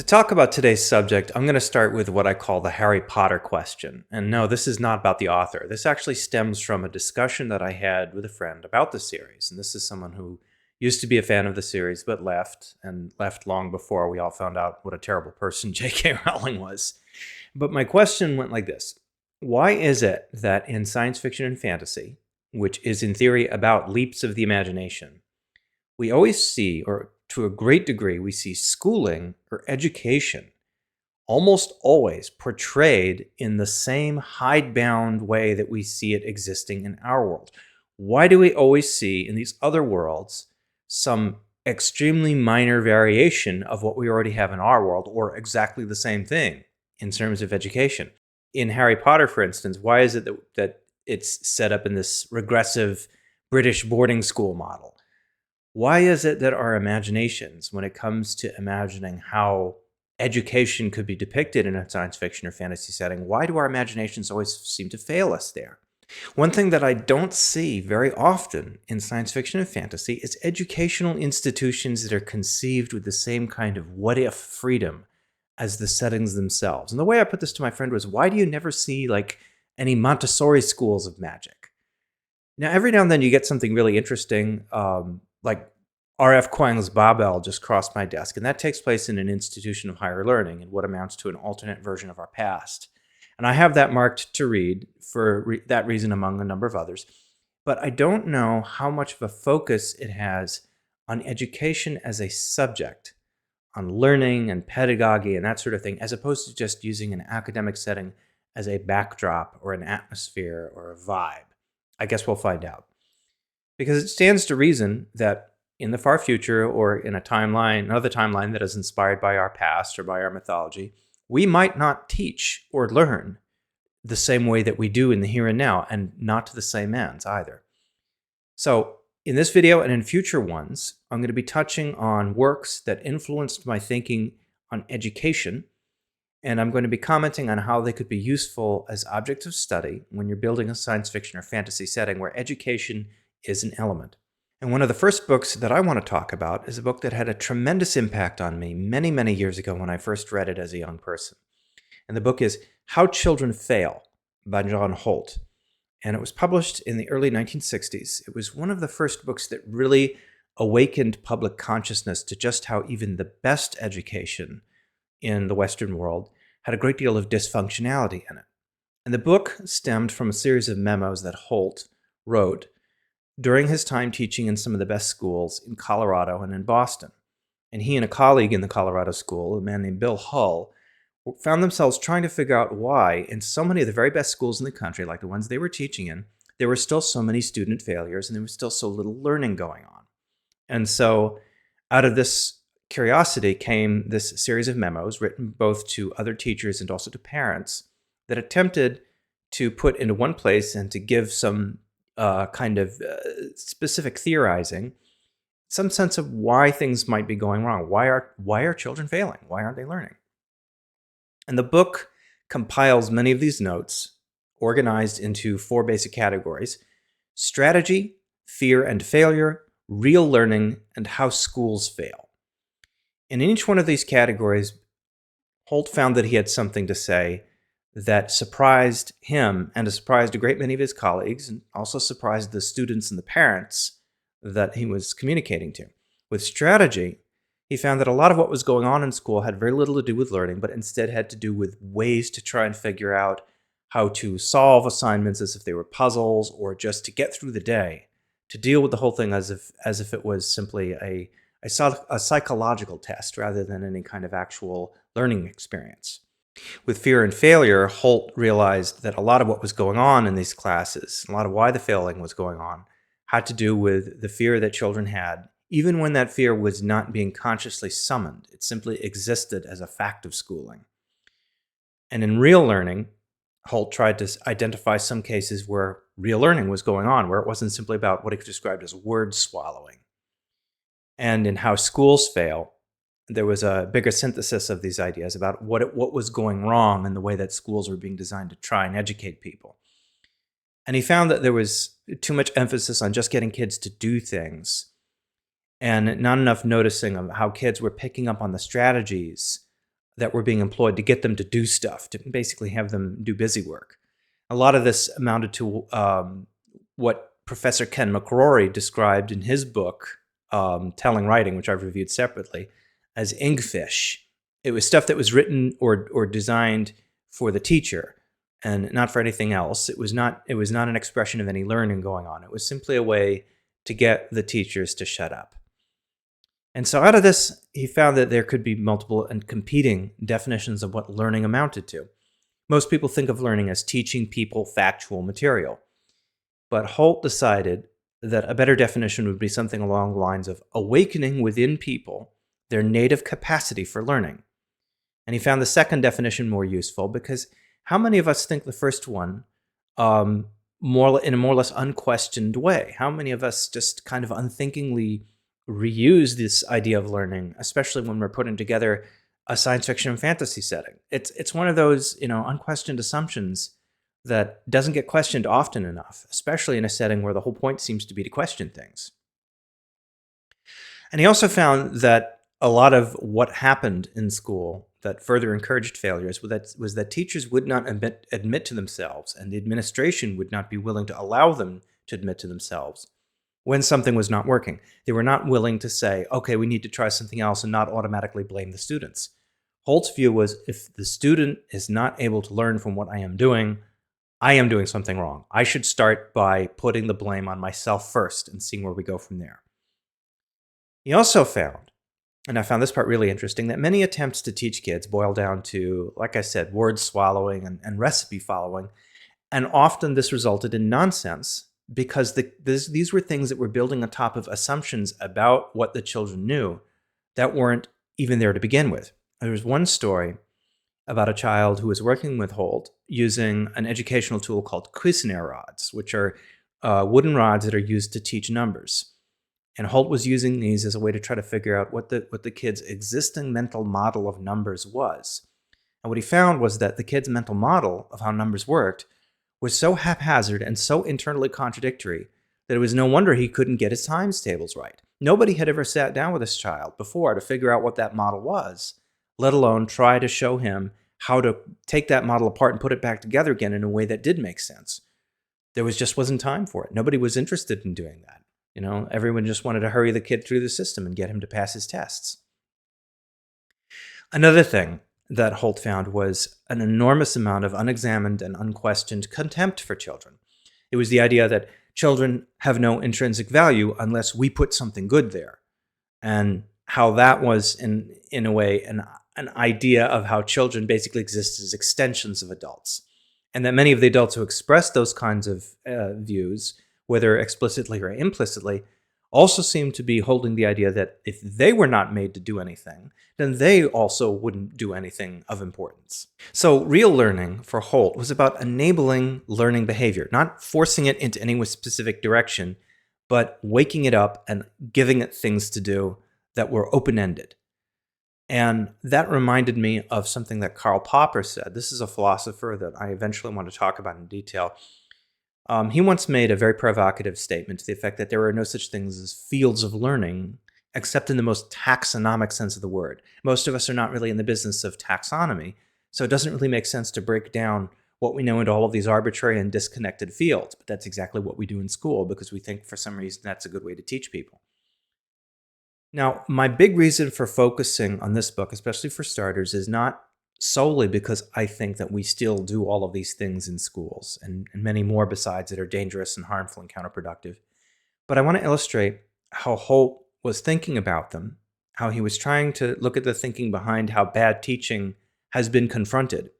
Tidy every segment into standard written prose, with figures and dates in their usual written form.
To talk about today's subject, I'm going to start with what I call the Harry Potter question. And no, this is not about the author. This actually stems from a discussion that I had with a friend about the series. And this is someone who used to be a fan of the series, but left, and left long before we all found out what a terrible person J.K. Rowling was. But my question went like this. Why is it that in science fiction and fantasy, which is in theory about leaps of the imagination, we always see, or to a great degree, we see schooling or education almost always portrayed in the same hidebound way that we see it existing in our world? Why do we always see in these other worlds some extremely minor variation of what we already have in our world, or exactly the same thing in terms of education? In Harry Potter, for instance, why is it that it's set up in this regressive British boarding school model? Why is it that our imaginations, when it comes to imagining how education could be depicted in a science fiction or fantasy setting, why do our imaginations always seem to fail us there? One thing that I don't see very often in science fiction and fantasy is educational institutions that are conceived with the same kind of what-if freedom as the settings themselves. And the way I put this to my friend was, why do you never see like any Montessori schools of magic? Now, every now and then you get something really interesting, like R.F. Kuang's Babel just crossed my desk, and that takes place in an institution of higher learning in what amounts to an alternate version of our past. And I have that marked to read for that reason, among a number of others. But I don't know how much of a focus it has on education as a subject, on learning and pedagogy and that sort of thing, as opposed to just using an academic setting as a backdrop or an atmosphere or a vibe. I guess we'll find out. Because it stands to reason that in the far future, or in a timeline, another timeline that is inspired by our past or by our mythology, we might not teach or learn the same way that we do in the here and now, and not to the same ends either. So in this video and in future ones, I'm going to be touching on works that influenced my thinking on education, and I'm going to be commenting on how they could be useful as objects of study when you're building a science fiction or fantasy setting where education is an element. And one of the first books that I want to talk about is a book that had a tremendous impact on me many, many years ago when I first read it as a young person. And the book is How Children Fail by John Holt. And it was published in the early 1960s. It was one of the first books that really awakened public consciousness to just how even the best education in the Western world had a great deal of dysfunctionality in it. And the book stemmed from a series of memos that Holt wrote during his time teaching in some of the best schools in Colorado and in Boston. And he and a colleague in the Colorado school, a man named Bill Hull, found themselves trying to figure out why in so many of the very best schools in the country, like the ones they were teaching in, there were still so many student failures and there was still so little learning going on. And so out of this curiosity came this series of memos written both to other teachers and also to parents that attempted to put into one place and to give some specific theorizing, some sense of why things might be going wrong. Why are children failing? Why aren't they learning? And the book compiles many of these notes, organized into 4 basic categories: strategy, fear and failure, real learning, and how schools fail. And in each one of these categories, Holt found that he had something to say that surprised him and surprised a great many of his colleagues, and also surprised the students and the parents that he was communicating to. With strategy, he found that a lot of what was going on in school had very little to do with learning, but instead had to do with ways to try and figure out how to solve assignments as if they were puzzles, or just to get through the day, to deal with the whole thing as if it was simply a psychological test rather than any kind of actual learning experience. With fear and failure, Holt realized that a lot of what was going on in these classes, a lot of why the failing was going on, had to do with the fear that children had, even when that fear was not being consciously summoned. It simply existed as a fact of schooling. And in real learning, Holt tried to identify some cases where real learning was going on, where it wasn't simply about what he described as word swallowing. And in How Schools Fail, there was a bigger synthesis of these ideas about what was going wrong in the way that schools were being designed to try and educate people. And he found that there was too much emphasis on just getting kids to do things, and not enough noticing of how kids were picking up on the strategies that were being employed to get them to do stuff, to basically have them do busy work. A lot of this amounted to what Professor Ken McCrory described in his book, Telling Writing, which I've reviewed separately, as Ingfish. It was stuff that was written or designed for the teacher and not for anything else. It was not an expression of any learning going on. It was simply a way to get the teachers to shut up. And so out of this, he found that there could be multiple and competing definitions of what learning amounted to. Most people think of learning as teaching people factual material. But Holt decided that a better definition would be something along the lines of awakening within people their native capacity for learning. And he found the second definition more useful because how many of us think the first one in a more or less unquestioned way? How many of us just kind of unthinkingly reuse this idea of learning, especially when we're putting together a science fiction and fantasy setting? It's one of those, unquestioned assumptions that doesn't get questioned often enough, especially in a setting where the whole point seems to be to question things. And he also found that a lot of what happened in school that further encouraged failures was that teachers would not admit to themselves, and the administration would not be willing to allow them to admit to themselves when something was not working. They were not willing to say, okay, we need to try something else, and not automatically blame the students. Holt's view was, if the student is not able to learn from what I am doing something wrong. I should start by putting the blame on myself first and seeing where we go from there. He also found, and I found this part really interesting, that many attempts to teach kids boil down to, like I said, word swallowing and recipe following. And often this resulted in nonsense because these were things that were building on top of assumptions about what the children knew that weren't even there to begin with. There was one story about a child who was working with Holt using an educational tool called Cuisenaire rods, which are wooden rods that are used to teach numbers. And Holt was using these as a way to try to figure out what the kid's existing mental model of numbers was. And what he found was that the kid's mental model of how numbers worked was so haphazard and so internally contradictory that it was no wonder he couldn't get his times tables right. Nobody had ever sat down with this child before to figure out what that model was, let alone try to show him how to take that model apart and put it back together again in a way that did make sense. There wasn't time for it. Nobody was interested in doing that. Everyone just wanted to hurry the kid through the system and get him to pass his tests. Another thing that Holt found was an enormous amount of unexamined and unquestioned contempt for children. It was the idea that children have no intrinsic value unless we put something good there. And how that was, in a way, an idea of how children basically exist as extensions of adults. And that many of the adults who express those kinds of views, whether explicitly or implicitly, also seem to be holding the idea that if they were not made to do anything, then they also wouldn't do anything of importance. So real learning for Holt was about enabling learning behavior, not forcing it into any specific direction, but waking it up and giving it things to do that were open-ended. And that reminded me of something that Karl Popper said. This is a philosopher that I eventually want to talk about in detail. He once made a very provocative statement to the effect that there are no such things as fields of learning, except in the most taxonomic sense of the word. Most of us are not really in the business of taxonomy, so it doesn't really make sense to break down what we know into all of these arbitrary and disconnected fields. But that's exactly what we do in school because we think for some reason that's a good way to teach people. Now, my big reason for focusing on this book, especially for starters, is not solely because I think that we still do all of these things in schools and many more besides that are dangerous and harmful and counterproductive. But I want to illustrate how Holt was thinking about them, how he was trying to look at the thinking behind how bad teaching has been confronted,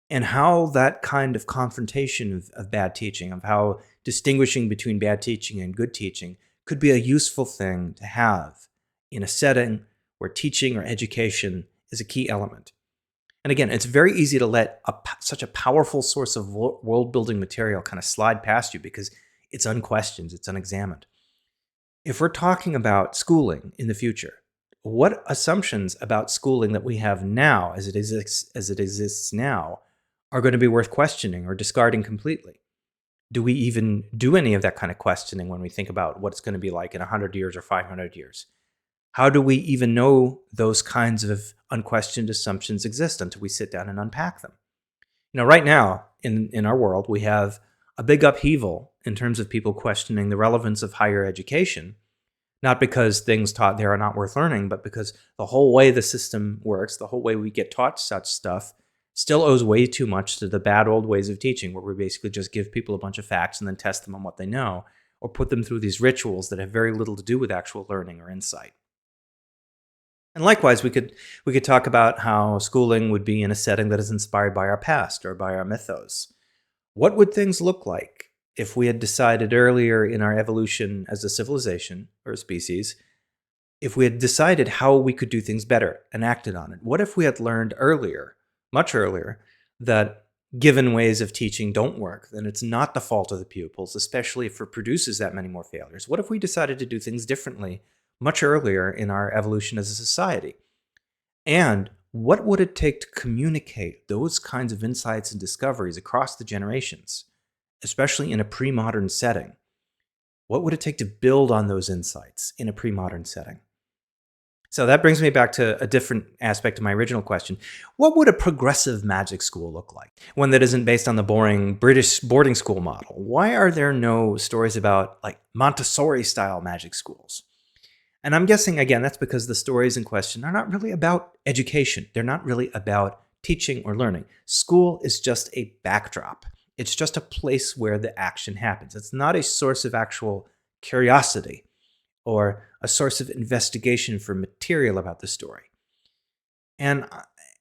and how that kind of confrontation of bad teaching, of how distinguishing between bad teaching and good teaching could be a useful thing to have in a setting where teaching or education is a key element. And again, it's very easy to let such a powerful source of world-building material kind of slide past you because it's unquestioned, it's unexamined. If we're talking about schooling in the future, what assumptions about schooling that we have now, as it exists now, are going to be worth questioning or discarding completely? Do we even do any of that kind of questioning when we think about what it's going to be like in 100 years or 500 years? How do we even know those kinds of unquestioned assumptions exist until we sit down and unpack them? Right now in our world, we have a big upheaval in terms of people questioning the relevance of higher education, not because things taught there are not worth learning, but because the whole way the system works, the whole way we get taught such stuff, still owes way too much to the bad old ways of teaching, where we basically just give people a bunch of facts and then test them on what they know, or put them through these rituals that have very little to do with actual learning or insight. And likewise, we could talk about how schooling would be in a setting that is inspired by our past or by our mythos. What would things look like if we had decided earlier in our evolution as a civilization or a species, if we had decided how we could do things better and acted on it? What if we had learned earlier, much earlier, that given ways of teaching don't work, then it's not the fault of the pupils, especially if it produces that many more failures? What if we decided to do things differently much earlier in our evolution as a society? And what would it take to communicate those kinds of insights and discoveries across the generations, especially in a pre-modern setting? What would it take to build on those insights in a pre-modern setting? So that brings me back to a different aspect of my original question. What would a progressive magic school look like? One that isn't based on the boring British boarding school model. Why are there no stories about like Montessori-style magic schools? And I'm guessing, again, that's because the stories in question are not really about education. They're not really about teaching or learning. School is just a backdrop. It's just a place where the action happens. It's not a source of actual curiosity or a source of investigation for material about the story. And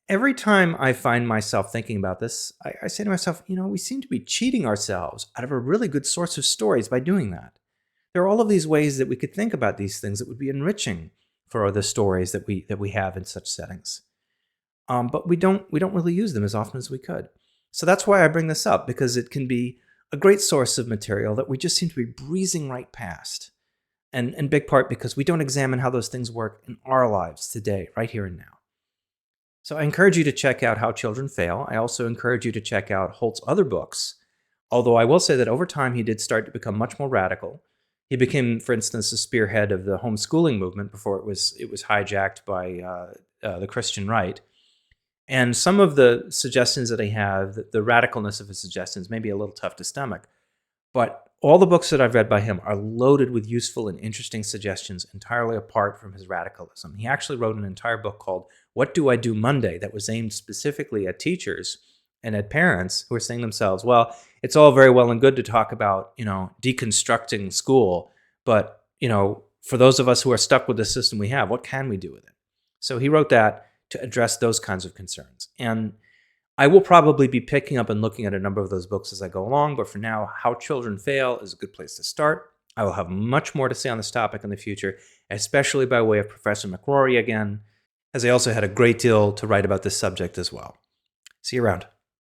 every time I find myself thinking about this, I say to myself, we seem to be cheating ourselves out of a really good source of stories by doing that. There are all of these ways that we could think about these things that would be enriching for the stories that we have in such settings. But we don't really use them as often as we could. So that's why I bring this up, because it can be a great source of material that we just seem to be breezing right past. And in big part because we don't examine how those things work in our lives today, right here and now. So I encourage you to check out How Children Fail. I also encourage you to check out Holt's other books, although I will say that over time he did start to become much more radical. He became, for instance, the spearhead of the homeschooling movement before it was hijacked by the Christian right. And some of the suggestions that he had, the radicalness of his suggestions, may be a little tough to stomach. But all the books that I've read by him are loaded with useful and interesting suggestions entirely apart from his radicalism. He actually wrote an entire book called What Do I Do Monday that was aimed specifically at teachers and at parents who are saying to themselves, well, it's all very well and good to talk about, deconstructing school, but, for those of us who are stuck with the system we have, what can we do with it? So he wrote that to address those kinds of concerns. And I will probably be picking up and looking at a number of those books as I go along, but for now, How Children Fail is a good place to start. I will have much more to say on this topic in the future, especially by way of Professor McRory again, as I also had a great deal to write about this subject as well. See you around.